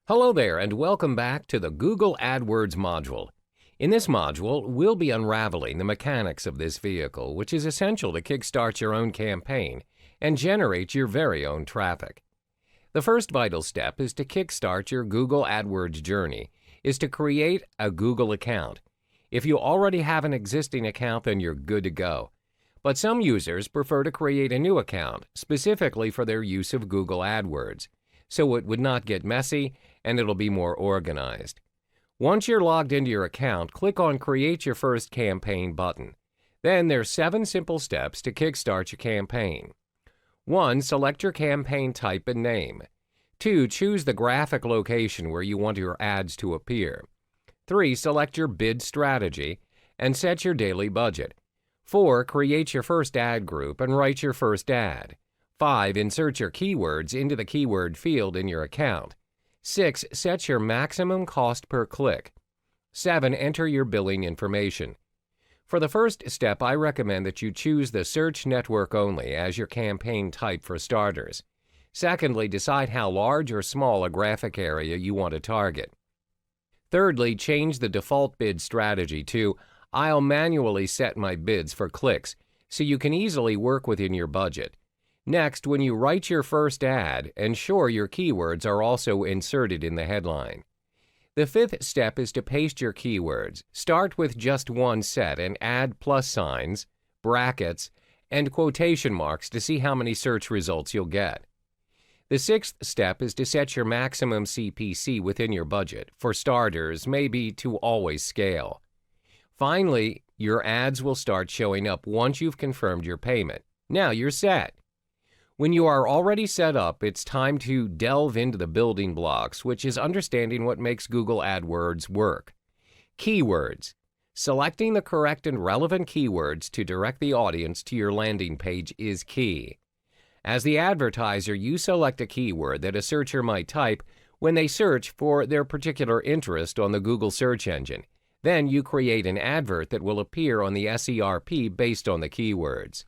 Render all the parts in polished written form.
Hello there and welcome back to the Google AdWords module. In this module, we'll be unraveling the mechanics of this vehicle, which is essential to kickstart your own campaign and generate your very own traffic. The first vital step is to kickstart your Google AdWords journey, is to create a Google account. If you already have an existing account, then you're good to go. But some users prefer to create a new account, specifically for their use of Google AdWords, so it would not get messy and it'll be more organized. Once you're logged into your account, click on Create Your First Campaign button. Then there's 7 simple steps to kickstart your campaign. 1. Select your campaign type and name. 2. Choose the graphic location where you want your ads to appear. 3. Select your bid strategy and set your daily budget. 4. Create your first ad group and write your first ad. 5. Insert your keywords into the keyword field in your account. 6. Set your maximum cost per click. 7. Enter your billing information. For the first step, I recommend that you choose the search network only as your campaign type for starters. Secondly, decide how large or small a graphic area you want to target. Thirdly, change the default bid strategy to I'll manually set my bids for clicks so you can easily work within your budget. Next, when you write your first ad, ensure your keywords are also inserted in the headline. The 5th step is to paste your keywords. Start with just one set and add plus signs, brackets, and quotation marks to see how many search results you'll get. The 6th step is to set your maximum CPC within your budget. For starters, maybe to always scale. Finally, your ads will start showing up once you've confirmed your payment. Now you're set. When you are already set up, it's time to delve into the building blocks, which is understanding what makes Google AdWords work. Keywords. Selecting the correct and relevant keywords to direct the audience to your landing page is key. As the advertiser, you select a keyword that a searcher might type when they search for their particular interest on the Google search engine. Then you create an advert that will appear on the SERP based on the keywords.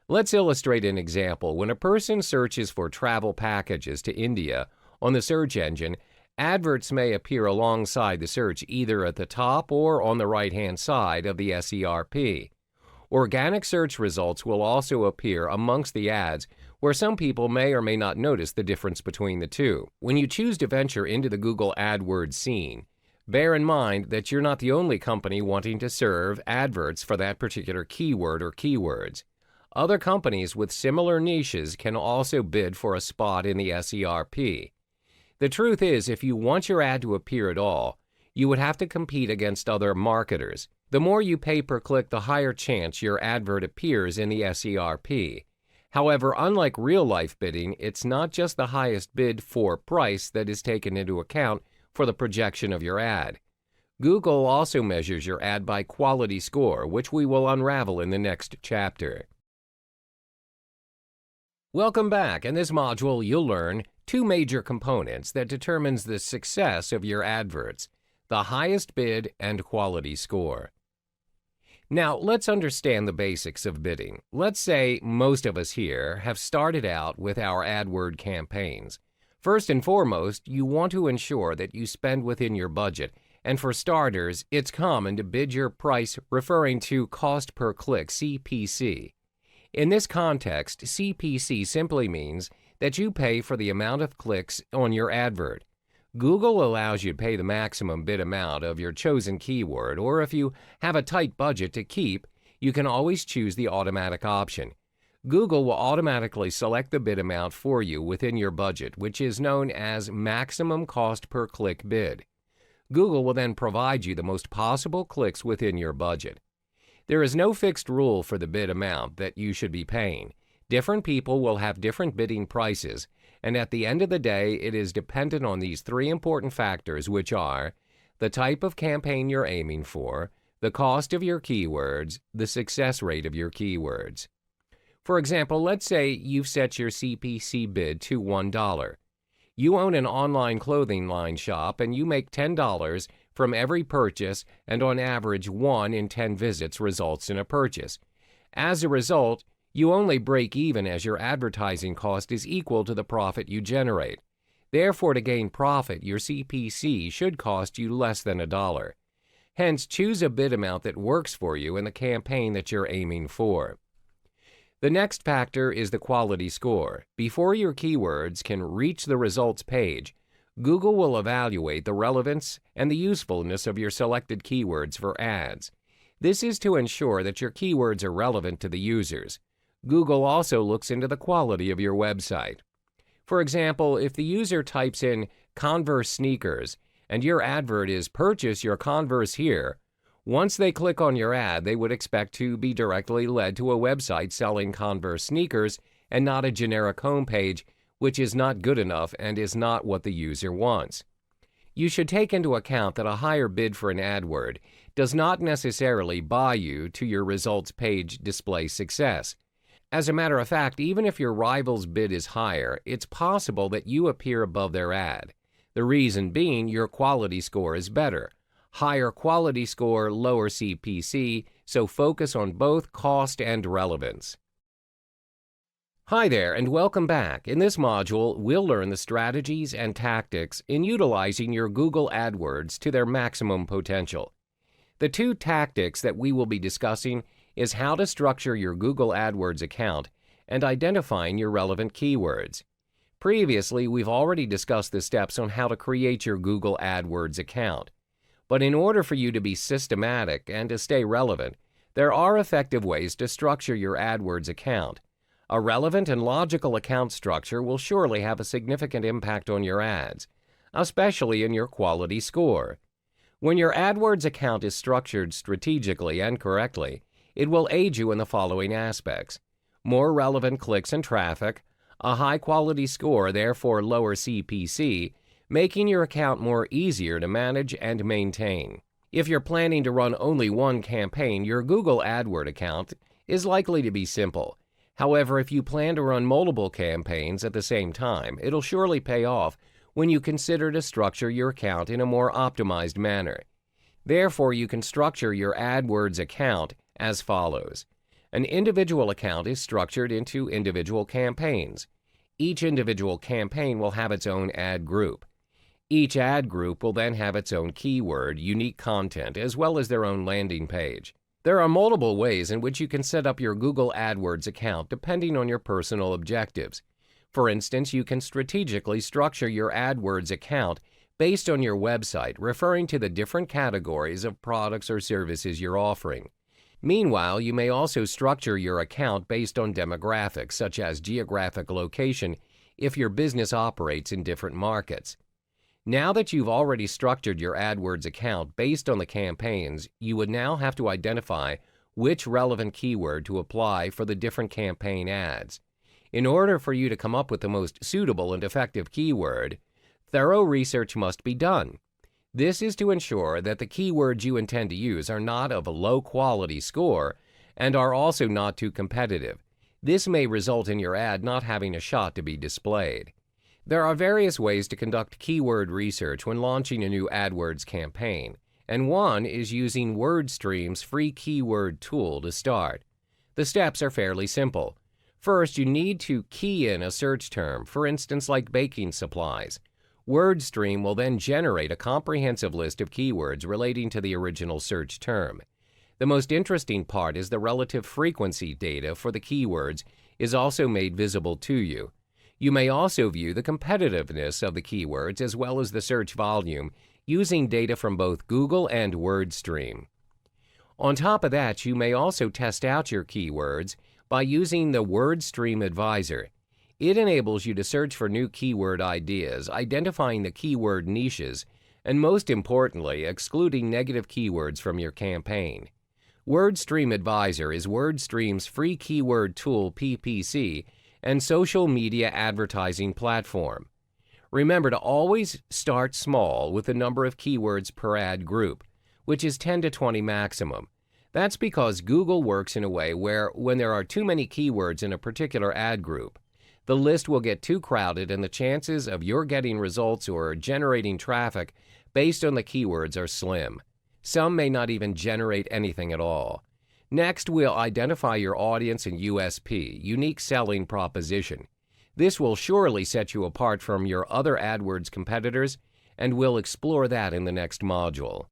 Let's illustrate an example. When a person searches for travel packages to India on the search engine, adverts may appear alongside the search either at the top or on the right-hand side of the SERP. Organic search results will also appear amongst the ads, where some people may or may not notice the difference between the two. When you choose to venture into the Google AdWords scene, bear in mind that you're not the only company wanting to serve adverts for that particular keyword or keywords. Other companies with similar niches can also bid for a spot in the SERP. The truth is, if you want your ad to appear at all, you would have to compete against other marketers. The more you pay per click, the higher chance your advert appears in the SERP. However, unlike real-life bidding, it's not just the highest bid for price that is taken into account for the projection of your ad. Google also measures your ad by quality score, which we will unravel in the next chapter. Welcome back. In this module, you'll learn 2 major components that determines the success of your adverts: the highest bid and quality score. Now, let's understand the basics of bidding. Let's say most of us here have started out with our AdWord campaigns. First and foremost, you want to ensure that you spend within your budget, and for starters, it's common to bid your price referring to cost per click, CPC. In this context, CPC simply means that you pay for the amount of clicks on your advert. Google allows you to pay the maximum bid amount of your chosen keyword, or if you have a tight budget to keep, you can always choose the automatic option. Google will automatically select the bid amount for you within your budget, which is known as maximum cost per click bid. Google will then provide you the most possible clicks within your budget. There is no fixed rule for the bid amount that you should be paying. Different people will have different bidding prices, and at the end of the day, it is dependent on these 3 important factors, which are the type of campaign you're aiming for, the cost of your keywords, the success rate of your keywords. For example, let's say you've set your CPC bid to $1. You own an online clothing line shop and you make $10 from every purchase, and on average 1 in 10 visits results in a purchase. As a result, you only break even as your advertising cost is equal to the profit you generate. Therefore, to gain profit, your CPC should cost you less than $1. Hence, choose a bid amount that works for you in the campaign that you're aiming for. The next factor is the quality score. Before your keywords can reach the results page, Google will evaluate the relevance and the usefulness of your selected keywords for ads. This is to ensure that your keywords are relevant to the users. Google also looks into the quality of your website. For example, if the user types in Converse sneakers and your advert is "Purchase your Converse here," once they click on your ad, they would expect to be directly led to a website selling Converse sneakers and not a generic homepage, which is not good enough and is not what the user wants. You should take into account that a higher bid for an AdWord does not necessarily buy you to your results page display success. As a matter of fact, even if your rival's bid is higher, it's possible that you appear above their ad. The reason being your quality score is better. Higher quality score, lower CPC, so focus on both cost and relevance. Hi there, and welcome back. In this module, we'll learn the strategies and tactics in utilizing your Google AdWords to their maximum potential. The two tactics that we will be discussing is how to structure your Google AdWords account and identifying your relevant keywords. Previously, we've already discussed the steps on how to create your Google AdWords account. But in order for you to be systematic and to stay relevant, there are effective ways to structure your AdWords account. A relevant and logical account structure will surely have a significant impact on your ads, especially in your quality score. When your AdWords account is structured strategically and correctly, it will aid you in the following aspects: more relevant clicks and traffic, a high-quality score, therefore lower CPC, making your account more easier to manage and maintain. If you're planning to run only one campaign, your Google AdWords account is likely to be simple. However, if you plan to run multiple campaigns at the same time, it'll surely pay off when you consider to structure your account in a more optimized manner. Therefore, you can structure your AdWords account as follows. An individual account is structured into individual campaigns. Each individual campaign will have its own ad group. Each ad group will then have its own keyword, unique content, as well as their own landing page. There are multiple ways in which you can set up your Google AdWords account depending on your personal objectives. For instance, you can strategically structure your AdWords account based on your website, referring to the different categories of products or services you're offering. Meanwhile, you may also structure your account based on demographics, such as geographic location, if your business operates in different markets. Now that you've already structured your AdWords account based on the campaigns, you would now have to identify which relevant keyword to apply for the different campaign ads. In order for you to come up with the most suitable and effective keyword, thorough research must be done. This is to ensure that the keywords you intend to use are not of a low quality score and are also not too competitive. This may result in your ad not having a shot to be displayed. There are various ways to conduct keyword research when launching a new AdWords campaign, and one is using WordStream's free keyword tool to start. The steps are fairly simple. First, you need to key in a search term, for instance like baking supplies. WordStream will then generate a comprehensive list of keywords relating to the original search term. The most interesting part is the relative frequency data for the keywords is also made visible to you. You may also view the competitiveness of the keywords as well as the search volume using data from both Google and WordStream. On top of that, you may also test out your keywords by using the WordStream Advisor. It enables you to search for new keyword ideas, identifying the keyword niches, and most importantly, excluding negative keywords from your campaign. WordStream Advisor is WordStream's free keyword tool PPC and social media advertising platform. Remember to always start small with the number of keywords per ad group, which is 10 to 20 maximum. That's because Google works in a way where when there are too many keywords in a particular ad group, the list will get too crowded and the chances of your getting results or generating traffic based on the keywords are slim. Some may not even generate anything at all. Next, we'll identify your audience and USP, unique selling proposition. This will surely set you apart from your other AdWords competitors, and we'll explore that in the next module.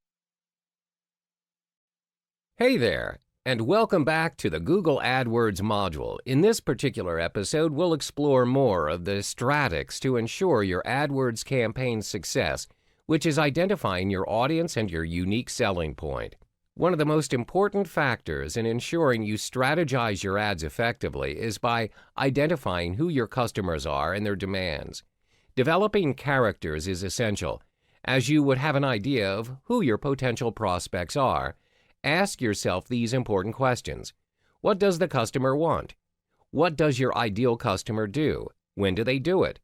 Hey there, and welcome back to the Google AdWords module. In this particular episode, we'll explore more of the statistics to ensure your AdWords campaign's success, which is identifying your audience and your unique selling point. One of the most important factors in ensuring you strategize your ads effectively is by identifying who your customers are and their demands. Developing characters is essential, as you would have an idea of who your potential prospects are. Ask yourself these important questions. What does the customer want? What does your ideal customer do? When do they do it?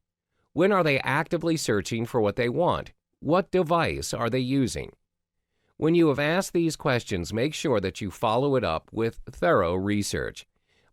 When are they actively searching for what they want? What device are they using? When you have asked these questions, make sure that you follow it up with thorough research.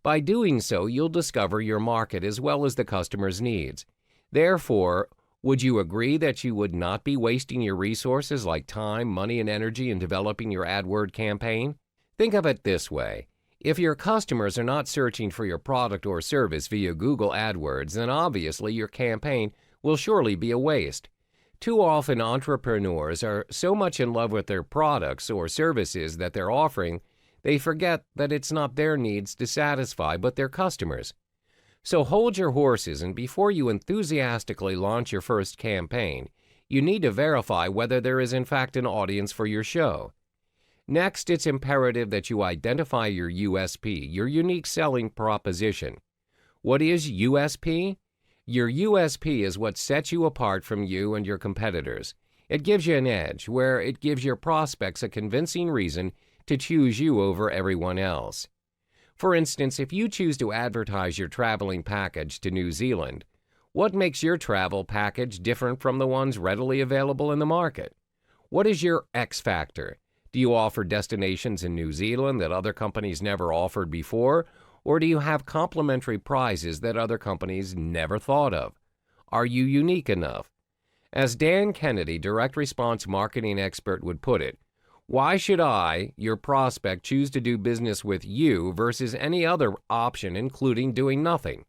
By doing so, you'll discover your market as well as the customer's needs. Therefore, would you agree that you would not be wasting your resources like time, money, and energy in developing your AdWord campaign? Think of it this way. If your customers are not searching for your product or service via Google AdWords, then obviously your campaign will surely be a waste. Too often, entrepreneurs are so much in love with their products or services that they're offering, they forget that it's not their needs to satisfy, but their customers'. So hold your horses, and before you enthusiastically launch your first campaign, you need to verify whether there is in fact an audience for your show. Next, it's imperative that you identify your USP, your unique selling proposition. What is USP? Your USP is what sets you apart from you and your competitors. It gives you an edge, where it gives your prospects a convincing reason to choose you over everyone else. For instance, if you choose to advertise your traveling package to New Zealand, what makes your travel package different from the ones readily available in the market? What is your X factor? Do you offer destinations in New Zealand that other companies never offered before, or do you have complimentary prizes that other companies never thought of? Are you unique enough? As Dan Kennedy, direct response marketing expert, would put it, why should I, your prospect, choose to do business with you versus any other option, including doing nothing?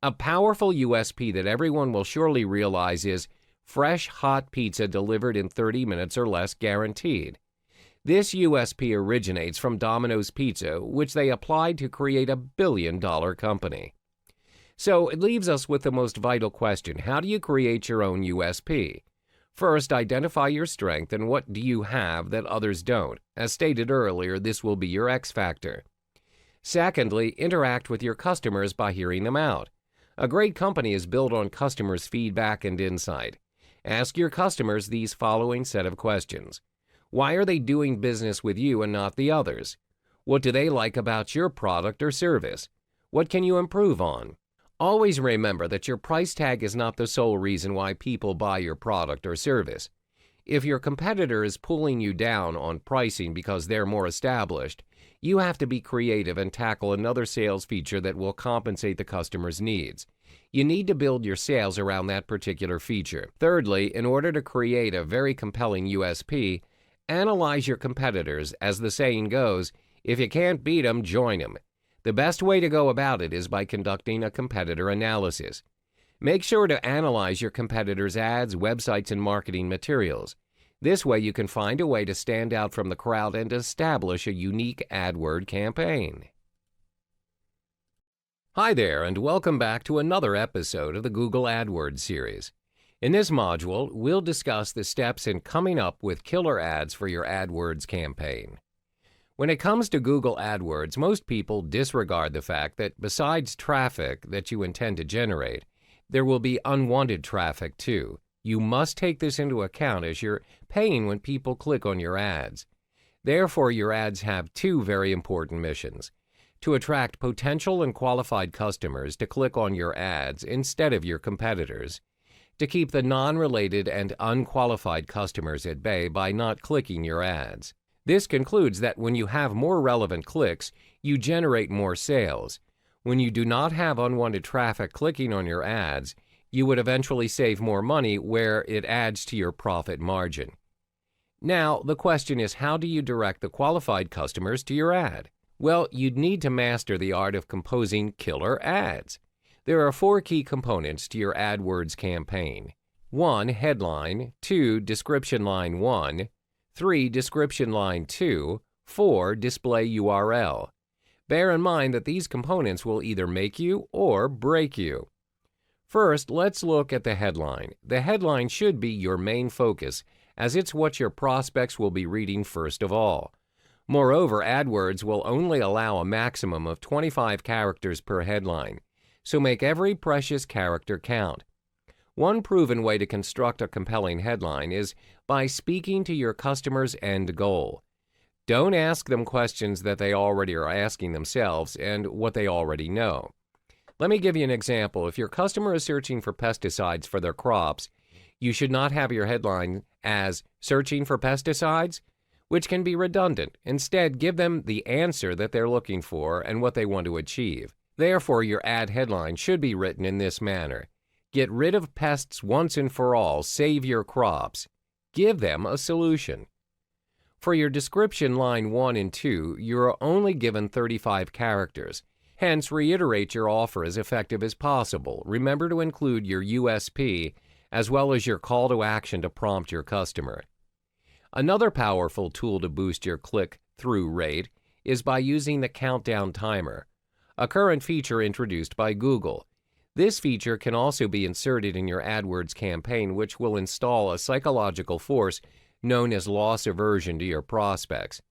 A powerful USP that everyone will surely realize is fresh, hot pizza delivered in 30 minutes or less guaranteed. This USP originates from Domino's Pizza, which they applied to create a billion-dollar company. So it leaves us with the most vital question: how do you create your own USP? First, identify your strength and what do you have that others don't. As stated earlier, this will be your X factor. Secondly, interact with your customers by hearing them out. A great company is built on customers' feedback and insight. Ask your customers these following set of questions. Why are they doing business with you and not the others? What do they like about your product or service? What can you improve on? Always remember that your price tag is not the sole reason why people buy your product or service. If your competitor is pulling you down on pricing because they're more established, you have to be creative and tackle another sales feature that will compensate the customer's needs. You need to build your sales around that particular feature. Thirdly, in order to create a very compelling USP, analyze your competitors. As the saying goes, if you can't beat them, join them. The best way to go about it is by conducting a competitor analysis. Make sure to analyze your competitors' ads, websites, and marketing materials. This way you can find a way to stand out from the crowd and establish a unique AdWord campaign. Hi there, and welcome back to another episode of the Google AdWords series. In this module, we'll discuss the steps in coming up with killer ads for your AdWords campaign. When it comes to Google AdWords, most people disregard the fact that besides traffic that you intend to generate, there will be unwanted traffic too. You must take this into account as you're paying when people click on your ads. Therefore, your ads have two very important missions: to attract potential and qualified customers to click on your ads instead of your competitors, to keep the non-related and unqualified customers at bay by not clicking your ads. This concludes that when you have more relevant clicks, you generate more sales. When you do not have unwanted traffic clicking on your ads, you would eventually save more money where it adds to your profit margin. Now, the question is, how do you direct the qualified customers to your ad? Well, you'd need to master the art of composing killer ads. There are 4 key components to your AdWords campaign. 1. Headline. 2. Description line 1. 3. Description line 2. 4. Display URL. Bear in mind that these components will either make you or break you. First, let's look at the headline. The headline should be your main focus, as it's what your prospects will be reading first of all. Moreover, AdWords will only allow a maximum of 25 characters per headline, so make every precious character count. One proven way to construct a compelling headline is by speaking to your customer's end goal. Don't ask them questions that they already are asking themselves and what they already know. Let me give you an example. If your customer is searching for pesticides for their crops, you should not have your headline as "Searching for pesticides," which can be redundant. Instead, give them the answer that they're looking for and what they want to achieve. Therefore, your ad headline should be written in this manner: Get rid of pests once and for all, save your crops. Give them a solution. For your description line 1 and 2, you are only given 35 characters. Hence, reiterate your offer as effective as possible. Remember to include your USP as well as your call to action to prompt your customer. Another powerful tool to boost your click-through rate is by using the countdown timer, a current feature introduced by Google. This feature can also be inserted in your AdWords campaign, which will install a psychological force known as loss aversion to your prospects.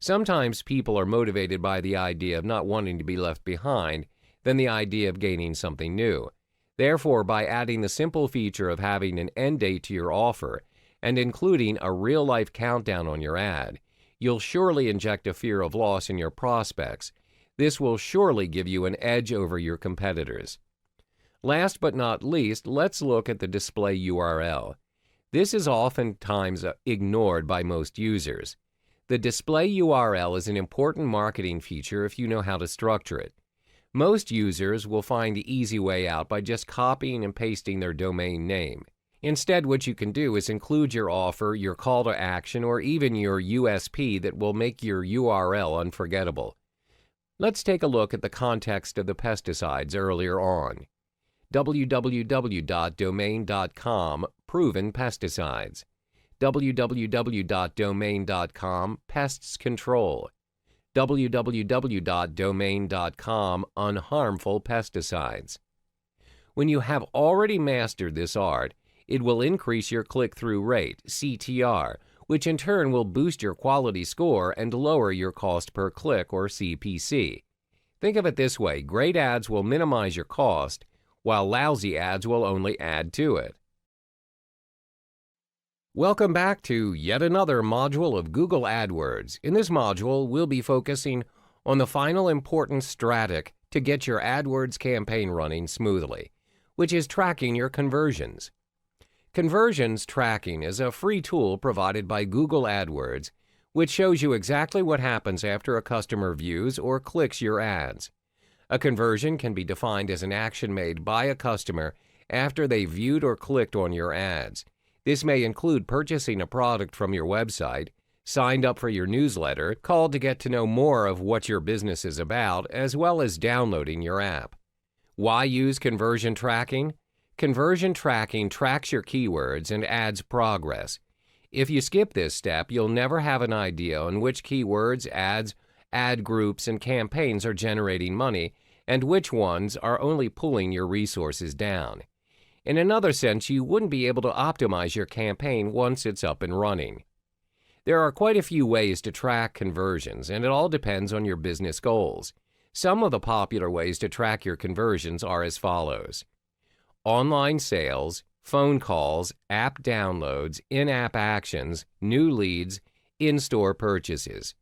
Sometimes people are motivated by the idea of not wanting to be left behind than the idea of gaining something new. Therefore, by adding the simple feature of having an end date to your offer and including a real-life countdown on your ad, you'll surely inject a fear of loss in your prospects. This will surely give you an edge over your competitors. Last but not least, let's look at the display URL. This is oftentimes ignored by most users. The display URL is an important marketing feature if you know how to structure it. Most users will find the easy way out by just copying and pasting their domain name. Instead, what you can do is include your offer, your call to action, or even your USP that will make your URL unforgettable. Let's take a look at the context of the pesticides earlier on. www.domain.com Proven Pesticides. www.domain.com Pests Control. www.domain.com Unharmful Pesticides. When you have already mastered this art, it will increase your click-through rate, CTR, which in turn will boost your quality score and lower your cost per click, or CPC. Think of it this way: great ads will minimize your cost, while lousy ads will only add to it. Welcome back to yet another module of Google AdWords. In this module, we'll be focusing on the final important strategy to get your AdWords campaign running smoothly, which is tracking your conversions. Conversions tracking is a free tool provided by Google AdWords, which shows you exactly what happens after a customer views or clicks your ads. A conversion can be defined as an action made by a customer after they viewed or clicked on your ads. This may include purchasing a product from your website, signed up for your newsletter, called to get to know more of what your business is about, as well as downloading your app. Why use conversion tracking? Conversion tracking tracks your keywords and ads progress. If you skip this step, you'll never have an idea on which keywords, ads, ad groups, and campaigns are generating money and which ones are only pulling your resources down. In another sense, you wouldn't be able to optimize your campaign once it's up and running. There are quite a few ways to track conversions, and it all depends on your business goals. Some of the popular ways to track your conversions are as follows: online sales, phone calls, app downloads, in-app actions, new leads, in-store purchases.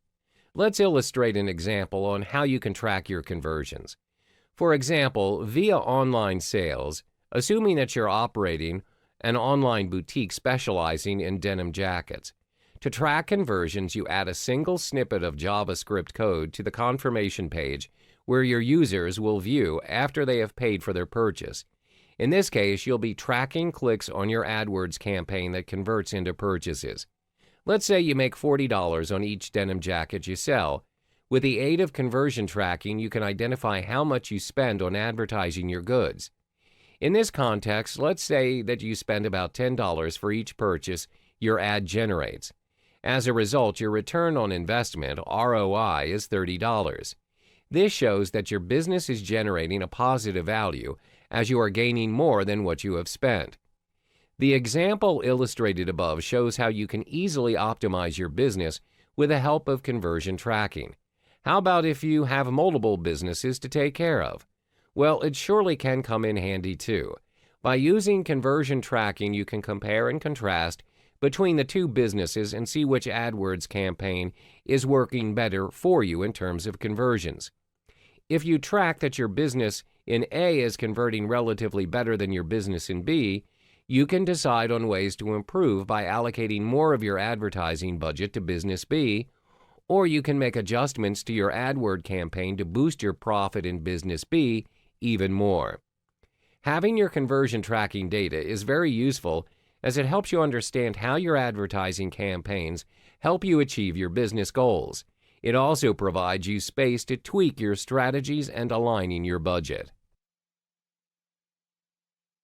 Let's illustrate an example on how you can track your conversions. For example, via online sales, assuming that you're operating an online boutique specializing in denim jackets. To track conversions, you add a single snippet of JavaScript code to the confirmation page where your users will view after they have paid for their purchase. In this case, you'll be tracking clicks on your AdWords campaign that converts into purchases. Let's say you make $40 on each denim jacket you sell, With the aid of conversion tracking, you can identify how much you spend on advertising your goods. In this context, let's say that you spend about $10 for each purchase your ad generates. As a result, your return on investment, ROI, is $30. This shows that your business is generating a positive value as you are gaining more than what you have spent. The example illustrated above shows how you can easily optimize your business with the help of conversion tracking. How about if you have multiple businesses to take care of? Well, it surely can come in handy too. By using conversion tracking, you can compare and contrast between the two businesses and see which AdWords campaign is working better for you in terms of conversions. If you track that your business in A is converting relatively better than your business in B, you can decide on ways to improve by allocating more of your advertising budget to business B, or you can make adjustments to your AdWord campaign to boost your profit in business B even more. Having your conversion tracking data is very useful as it helps you understand how your advertising campaigns help you achieve your business goals. It also provides you space to tweak your strategies and aligning your budget.